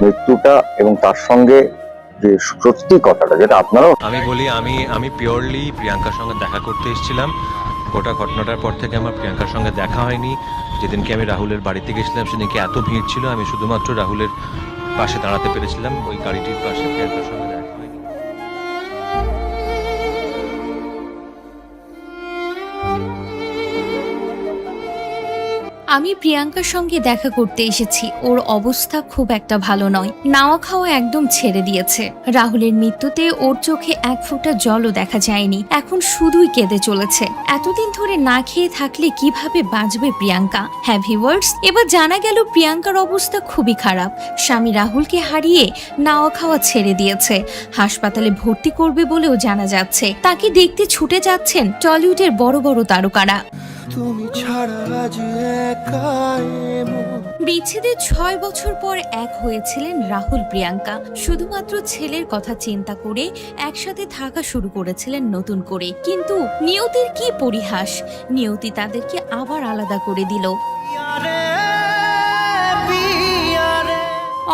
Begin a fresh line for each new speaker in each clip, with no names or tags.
মৃত্যুটা এবং তার সঙ্গে যে সত্যি কথাটা, যেটা আপনারাও
আমি বলি, আমি পিওরলি প্রিয়াঙ্কার সঙ্গে দেখা করতে এসেছিলাম। গোটা ঘটনাটার পর থেকে আমার প্রিয়াঙ্কার সঙ্গে দেখা হয়নি। যেদিনকে আমি রাহুলের বাড়িতে গেছিলাম সেদিনকে এত ভিড় ছিল, আমি শুধুমাত্র রাহুলের পাশে দাঁড়াতে পেরেছিলাম, ওই গাড়িটির পাশে। প্রিয়াঙ্কার সঙ্গে দেখা হয়নি।
আমি প্রিয়াঙ্কার সঙ্গে দেখা করতে এসেছি। ওর অবস্থা খুব একটা ভালো নয়, নাওয়া খাওয়া একদম ছেড়ে দিয়েছে। রাহুলের মৃত্যুতে ওর চোখে এক ফোঁটা জলও দেখা যায়নি, এখন শুধুই কেঁদে চলেছে। এতদিন ধরে না খেয়ে থাকলে কিভাবে বাঁচবে প্রিয়াঙ্কা? হ্যাঁ ভিউয়ার্স, এবার জানা গেল প্রিয়াঙ্কার অবস্থা খুবই খারাপ। স্বামী রাহুলকে হারিয়ে নাওয়া খাওয়া ছেড়ে দিয়েছে, হাসপাতালে ভর্তি করবে বলেও জানা যাচ্ছে। তাকে দেখতে ছুটে যাচ্ছেন টলিউডের বড় বড় তারকারা।
তুমি ছাড়া আজ একাই
বিচ্ছেদের 6 বছর পর এক হয়েছিলেন রাহুল প্রিয়াঙ্কা। শুধুমাত্র ছেলের কথা চিন্তা করে একসাথে থাকা শুরু করেছিলেন নতুন করে, কিন্তু নিয়তির কি পরিহাস! নিয়তি তাদেরকে আবার আলাদা করে দিল।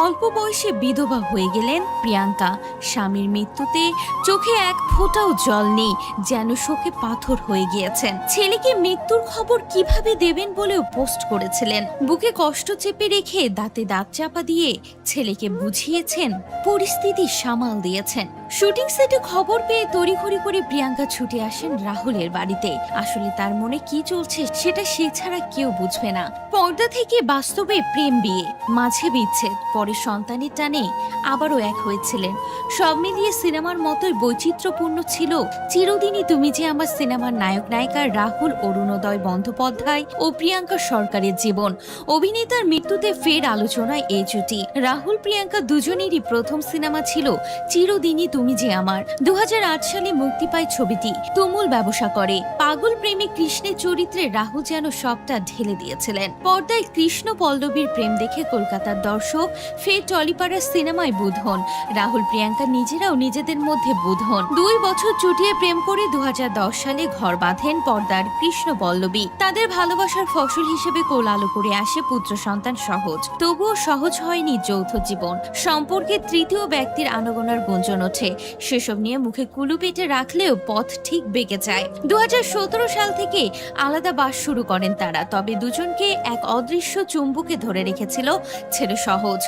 অল্প বয়সে বিধবা হয়ে গেলেন প্রিয়াঙ্কা। স্বামীর মৃত্যুতে চোখে এক ফোঁটাও জল নেই, যেন শোকে পাথর হয়ে গিয়েছেন। ছেলেকে মৃত্যুর খবর কিভাবে দেবেন বলেও পোস্ট করেছিলেন। বুকে কষ্ট চেপে রেখে দাঁতে দাঁত চাপা দিয়ে ছেলেকে বুঝিয়েছেন, পরিস্থিতি সামাল দিয়েছেন। শুটিং সেটে খবর পেয়ে তড়িঘড়ি করে প্রিয়াঙ্কা ছুটে আসেন রাহুলের বাড়িতে। আসলে তার মনে কি চলছে সেটা সে ছাড়া কেউ বুঝবে না। পর্দা থেকে বাস্তবে প্রেম, বিয়ে, মাঝে বিচ্ছেদ, পরে সন্তানের টানে আবারও এক হয়েছিলেন। সব মিলিয়ে সিনেমার মতোই বৈচিত্র্যপূর্ণ ছিল চিরদিনই তুমি যে আমার সিনেমার নায়ক নায়িকা রাহুল অরুণোদয় বন্দ্যোপাধ্যায় ও প্রিয়াঙ্কা সরকারের জীবন। অভিনেতার মৃত্যুতে ফের আলোচনায় এই জুটি। রাহুল প্রিয়াঙ্কা দুজনেরই প্রথম সিনেমা ছিল চিরদিনই তুমি যে আমার। 2008 সালে মুক্তি পায় ছবিটি। তুমুল ব্যবসা করে। পাগল প্রেমিক কৃষ্ণের চরিত্রে রাহুল যেন সবটা ঢেলে দিয়েছিলেন। পর্দায় কৃষ্ণ পল্লবীর প্রেম দেখে কলকাতার দর্শক ফের টলিপাড়ার সিনেমায় বুঁদ হন। রাহুল প্রিয়াঙ্কা নিজেরাও নিজেদের মধ্যে বুঁদ হন। 2 বছর চুটিয়ে প্রেম করে 2010 সালে ঘর বাঁধেন পর্দার কৃষ্ণ পল্লবী। তাদের ভালোবাসার ফসল হিসেবে কোল আলো করে আসে পুত্র সন্তান সহজ। তবুও সহজ হয়নি যৌথ জীবন। সম্পর্কে তৃতীয় ব্যক্তির আনাগোনার গুঞ্জন ওঠে। সেসব নিয়ে মুখে কুলু পেটে রাখলেও পথ ঠিক বেঁকে যায়। 2017 সাল থেকে আলাদা বাস শুরু করেন তারা। তবে দুজনকে এক অদৃশ্য চুম্বকে ধরে রেখেছিল ছেলে সহজ।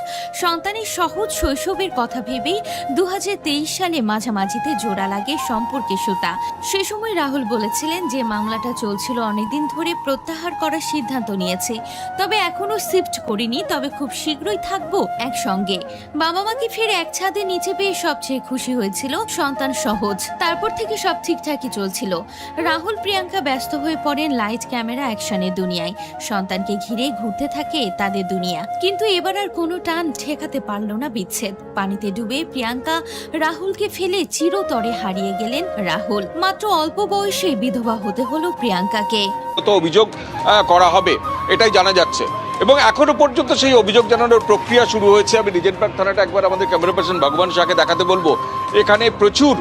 সন্তানের সহজ শৈশবের কথা ভেবেই 2023 সালে মাঝামাঝিতে জোড়া লাগে সম্পর্কে সুতা। সে সময় রাহুল বলেছিলেন যে মামলাটা চলছিল অনেকদিন ধরে, প্রত্যাহার করার সিদ্ধান্ত নিয়েছি, তবে এখনো শিফট করিনি, তবে খুব শীঘ্রই থাকবো একসঙ্গে। বাবা মাকে ফের এক ছাদের নিচে পেয়ে সবচেয়ে খুশি হয়েছিল সন্তান সহজ। তারপর থেকে সব ঠিকঠাকই চলছিল। রাহুল প্রিয়াঙ্কা ব্যস্ত হয়ে পড়েন লাইট ক্যামেরা অ্যাকশনের দুনিয়ায়। সন্তানকে ঘিরে ঘুরতে থাকে তাদের দুনিয়া। কিন্তু এবার আর কোনো টান ঠেকাতে পারল না বিচ্ছেদ। পানিতে ডুবে প্রিয়াঙ্কা রাহুলকে ফেলে চিরতরে হারিয়ে গেলেন রাহুল। মাত্র অল্প বয়সে বিধবা হতে হলো প্রিয়াঙ্কাকে।
তো অভিযোগ করা হবে এটাই জানা যাচ্ছে, এবং এখনো পর্যন্ত সেই অভিযোগ জানানোর প্রক্রিয়া শুরু হয়েছে। আমি রিজেন্টবার্গ থানাটা একবার আমাদের ক্যামেরা পার্সন ভগবান শাহকে দেখাতে বলবো। এখানে প্রচুর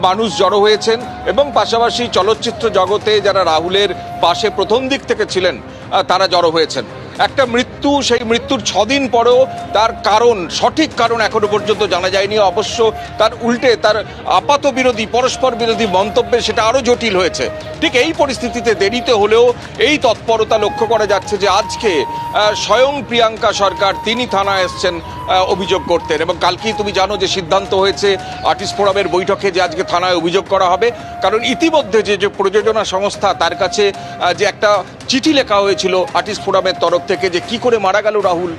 মানুষ জড়ো হয়েছেন, এবং পাশাপাশি চলচ্চিত্র জগতে যারা রাহুলের পাশে প্রথম দিক থেকে ছিলেন তারা জড়ো হয়েছেন। একটা মৃত্যু, সেই মৃত্যুর 6 দিন পরেও তার কারণ, সঠিক কারণ এখনো পর্যন্ত জানা যায়নি। অবশ্য তার উল্টে তার আপাত বিরোধী, পরস্পর বিরোধী মন্তব্যে সেটা আরও জটিল হয়েছে। ঠিক এই পরিস্থিতিতে দেরিতে হলেও এই তৎপরতা লক্ষ্য করা যাচ্ছে যে আজকে স্বয়ং প্রিয়াঙ্কা সরকার তিনি থানায় এসছেন অভিযোগ করতেন, এবং কালকেই তুমি জানো যে সিদ্ধান্ত হয়েছে আর্টিস্ট ফোরামের বৈঠকে যে আজকে থানায় অভিযোগ করা হবে। কারণ ইতিমধ্যে যে প্রযোজনা সংস্থা তার কাছে যে একটা চিঠি লেখা হয়েছিল আর্টিস্ট ফোরামের তরফ থেকে যে কি করে মারা গেল রাহুল,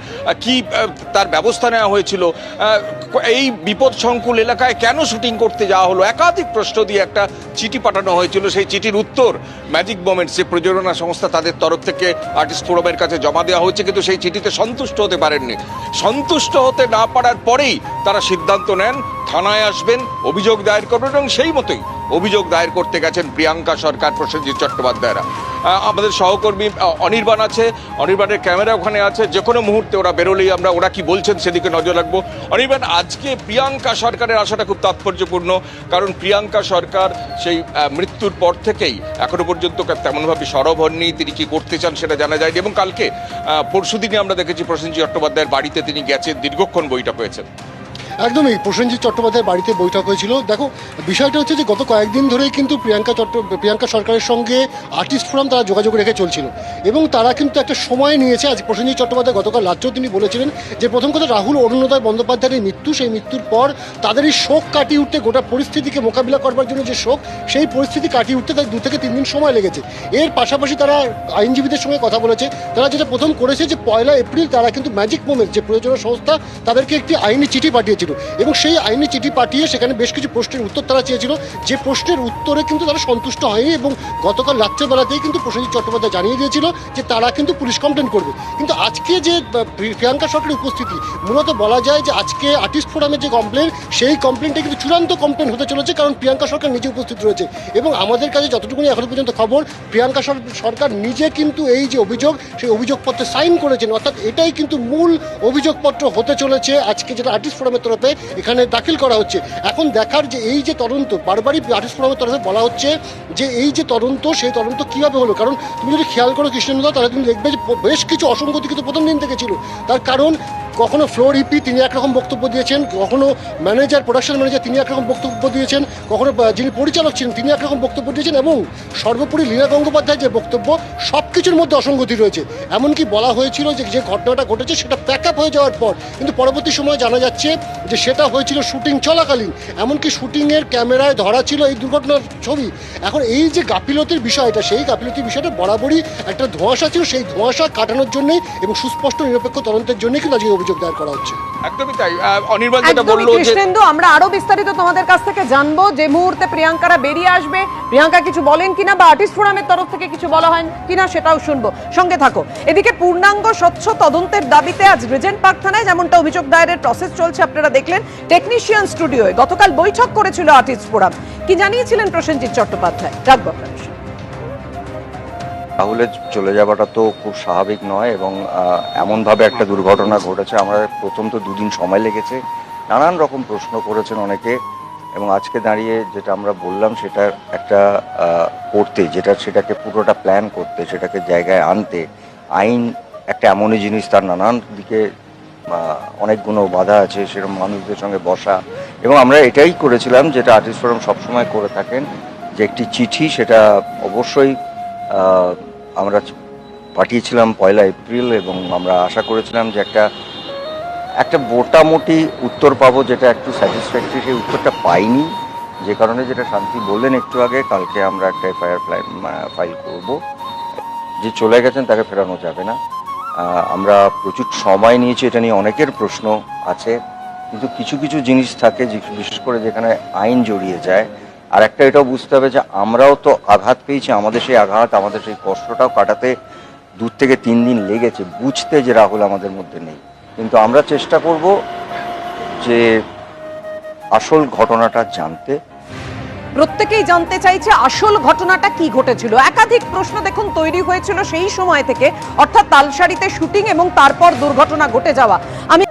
কি তার ব্যবস্থা নেওয়া হয়েছিল, এই বিপদসংকুল এলাকায় কেন শুটিং করতে যাওয়া হলো, একাধিক প্রশ্ন দিয়ে একটা চিঠি পাঠানো হয়েছিল। সেই চিঠির উত্তর ম্যাজিক মোমেন্টস যে প্রযোজনা সংস্থা তাদের তরফ থেকে আর্টিস্ট ফোরামের কাছে জমা দেওয়া হয়েছে, কিন্তু সেই চিঠিতে সন্তুষ্ট হতে পারেননি। সন্তুষ্ট হতে না পারার পরেই তারা সিদ্ধান্ত নেন থানায় আসবেন, অভিযোগ দায়ের করবেন, এবং সেই মতোই অভিযোগ দায়ের করতে গেছেন প্রিয়াঙ্কা সরকার, প্রসেনজিৎ চট্টোপাধ্যায়রা। আমাদের সহকর্মী অনির্বাণ আছে, অনির্বাণের ক্যামেরা ওখানে আছে, যে কোনো মুহূর্তে ওরা বেরোলেই আমরা ওরা কি বলছেন সেদিকে নজর রাখবো। অনির্বাণ, আজকে প্রিয়াঙ্কা সরকারের আসাটা খুব তাৎপর্যপূর্ণ, কারণ প্রিয়াঙ্কা সরকার সেই মৃত্যুর পর থেকেই এখনো পর্যন্ত তেমনভাবে সরব হননি, তিনি কি করতে চান সেটা জানা যায়নি। এবং কালকে পরশুদিনে আমরা দেখেছি প্রসেনজিৎ চট্টোপাধ্যায়ের বাড়িতে তিনি গেছেন, দীর্ঘক্ষণ বৈঠক হয়েছেন।
একদমই, প্রসেনজিৎ চট্টোপাধ্যায়ের বাড়িতে বৈঠক হয়েছিল। দেখো, বিষয়টা হচ্ছে যে গত কয়েকদিন ধরেই কিন্তু প্রিয়াঙ্কা সরকারের সঙ্গে আর্টিস্ট ফোরাম তারা যোগাযোগ রেখে চলছিল এবং তারা কিন্তু একটা সময় নিয়েছে। আজ প্রসেনজিৎ চট্টোপাধ্যায় গতকাল রাত্রেও তিনি বলেছিলেন যে প্রথম কথা রাহুল অরুণোদয় বন্দ্যোপাধ্যায়ের মৃত্যু, সেই মৃত্যুর পর তাদের এই শোক কাটিয়ে উঠতে, গোটা পরিস্থিতিকে মোকাবিলা করবার জন্য যে শোক, সেই পরিস্থিতি কাটিয়ে উঠতে তাদের 2 থেকে 3 দিন সময় লেগেছে। এর পাশাপাশি তারা আইনজীবীদের সঙ্গে কথা বলেছে। তারা যেটা প্রথম করেছে যে 1 এপ্রিল তারা কিন্তু ম্যাজিক মোমেন্ট যে প্রয়োজনীয় সংস্থা তাদেরকে একটি আইনি চিঠি পাঠিয়েছিল এবং সেই আইনি চিঠি পাঠিয়ে সেখানে বেশ কিছু প্রশ্নের উত্তর তারা চেয়েছিল, যে প্রশ্নের উত্তরে কিন্তু তারা সন্তুষ্ট হয়নি এবং গতকাল রাত্রেবেলাতেই কিন্তু প্রসেনজিৎ চট্টোপাধ্যায় জানিয়ে দিয়েছিল যে তারা কিন্তু পুলিশ কমপ্লেন করবে। কিন্তু আজকে যে প্রিয়াঙ্কা সরকারের উপস্থিতি, মূলত বলা যায় যে আজকে আর্টিস্ট ফোরামের যে কমপ্লেন, সেই কমপ্লেনটা কিন্তু চূড়ান্ত কমপ্লেন হতে চলেছে, কারণ প্রিয়াঙ্কা সরকার নিজে উপস্থিত রয়েছে এবং আমাদের কাছে যতটুকুনি এখনো পর্যন্ত খবর, প্রিয়াঙ্কা সরকার নিজে কিন্তু এই যে অভিযোগ, সেই অভিযোগপত্রে সাইন করেছেন। অর্থাৎ এটাই কিন্তু মূল অভিযোগপত্র হতে চলেছে আজকে, যেটা আর্টিস্ট ফোরামের তরফে এখানে দাখিল করা হচ্ছে। এখন দেখার যে এই যে তদন্ত, বারবারই আর্টিস্ট ফোরামের তরফে বলা হচ্ছে যে এই যে তদন্ত, সেই তদন্ত কীভাবে হলো। কারণ তুমি যদি খেয়াল করো কৃষ্ণেন্দুদা, তাহলে তুমি দেখবে যে বেশ কিছু অসঙ্গতি কিন্তু প্রথম দিন থেকে ছিল। তার কারণ কখনো ফ্লোর ইপি তিনি একরকম বক্তব্য দিয়েছেন, কখনো ম্যানেজার, প্রোডাকশন ম্যানেজার তিনি একরকম বক্তব্য দিয়েছেন, কখনো যিনি পরিচালক ছিলেন তিনি একরকম বক্তব্য দিয়েছেন এবং সর্বোপরি লীনা গঙ্গোপাধ্যায় যে বক্তব্য, সব কিছুর মধ্যে অসঙ্গতি রয়েছে। এমনকি বলা হয়েছিল যে যে ঘটনাটা ঘটেছে সেটা প্যাক আপ হয়ে যাওয়ার পর, কিন্তু পরবর্তী সময়ে জানা যাচ্ছে যে সেটা হয়েছিল শুটিং চলাকালীন, এমনকি শুটিংয়ের ক্যামেরায় ধরা ছিল এই দুর্ঘটনার ছবি। এখন এই যে গাফিলতির বিষয়টা, সেই গাফিলতির বিষয়টা বরাবরই একটা ধোঁয়াশা ছিল, সেই ধোঁয়াশা কাটানোর জন্যই এবং সুস্পষ্ট নিরপেক্ষ তদন্তের জন্যই কিন্তু আজকে অভিযোগ দায়ের করা হচ্ছে।
একদমই তাই। অনির্বাণ যেটা বললো যে
কৃষ্ণেন্দু, আমরা আরো বিস্তারিত তোমাদের কাছ থেকে জানবো যে মুহূর্তে প্রিয়াঙ্কারা বেরিয়ে আসবে, প্রিয়াঙ্কা কিছু বলেন কিনা বা আর্টিস্ট ফোরামের তরফ থেকে কিছু বলা হয় কিনা সেটাও শুনবো, সঙ্গে থাকো। এদিকে পূর্ণাঙ্গ স্বচ্ছ তদন্তের দাবিতে আজ রিজেন্ট পার্ক থানায় যেমনটা অভিযোগ দায়েরের প্রসেস চলছে আপনারা দেখলেন, টেকনিশিয়ান স্টুডিওয়ে গতকাল বৈঠক করেছিল আর্টিস্ট ফোরাম। কি জানিয়েছিলেন প্রসেনজিৎ চট্টোপাধ্যায়, রাখবো আপনার।
রাহুলের চলে যাওয়াটা তো খুব স্বাভাবিক নয় এবং এমনভাবে একটা দুর্ঘটনা ঘটেছে। আমরা প্রথম তো 2 দিন সময় লেগেছে, নানান রকম প্রশ্ন করেছেন অনেকে এবং আজকে দাঁড়িয়ে যেটা আমরা বললাম সেটা একটা করতে, সেটাকে পুরোটা প্ল্যান করতে, সেটাকে জায়গায় আনতে, আইন একটা এমনই জিনিস, তার নানান দিকে অনেকগুলো বাধা আছে, সেরকম মানুষদের সঙ্গে বসা এবং আমরা এটাই করেছিলাম যেটা আর্টিস্ট ফোরাম সবসময় করে থাকেন, যে একটি চিঠি, সেটা অবশ্যই আমরা পাঠিয়েছিলাম 1 এপ্রিল এবং আমরা আশা করেছিলাম যে একটা মোটামুটি উত্তর পাবো, যেটা একটু স্যাটিসফ্যাক্টরি। সেই উত্তরটা পাইনি, যে কারণে যেটা শান্তি বললেন একটু আগে, কালকে আমরা একটা এফআইআর ফাইল করব। যে চলে গেছেন তাকে ফেরানো যাবে না। আমরা প্রচুর সময় নিয়েছি, এটা নিয়ে অনেকের প্রশ্ন আছে, কিন্তু কিছু কিছু জিনিস থাকে বিশেষ করে যেখানে আইন জড়িয়ে যায়। আর একটা এটাও বুঝতে হবে যে আমরাও তো আঘাত পেয়েছি, আমাদের সেই আঘাত, আমাদের সেই কষ্টটাও কাটাতে 2 থেকে 3 দিন লেগেছে, বুঝতে যে রাহুল আমাদের মধ্যে নেই। কিন্তু আমরা চেষ্টা করব যে আসল ঘটনাটা জানতে।
প্রত্যেকেই জানতে চাইছে আসল ঘটনাটা কি ঘটেছিল। একাধিক প্রশ্ন দেখুন তৈরি হয়েছিল সেই সময় থেকে, অর্থাৎ তালসারিতে শুটিং এবং তারপর দুর্ঘটনা ঘটে যাওয়া। আমি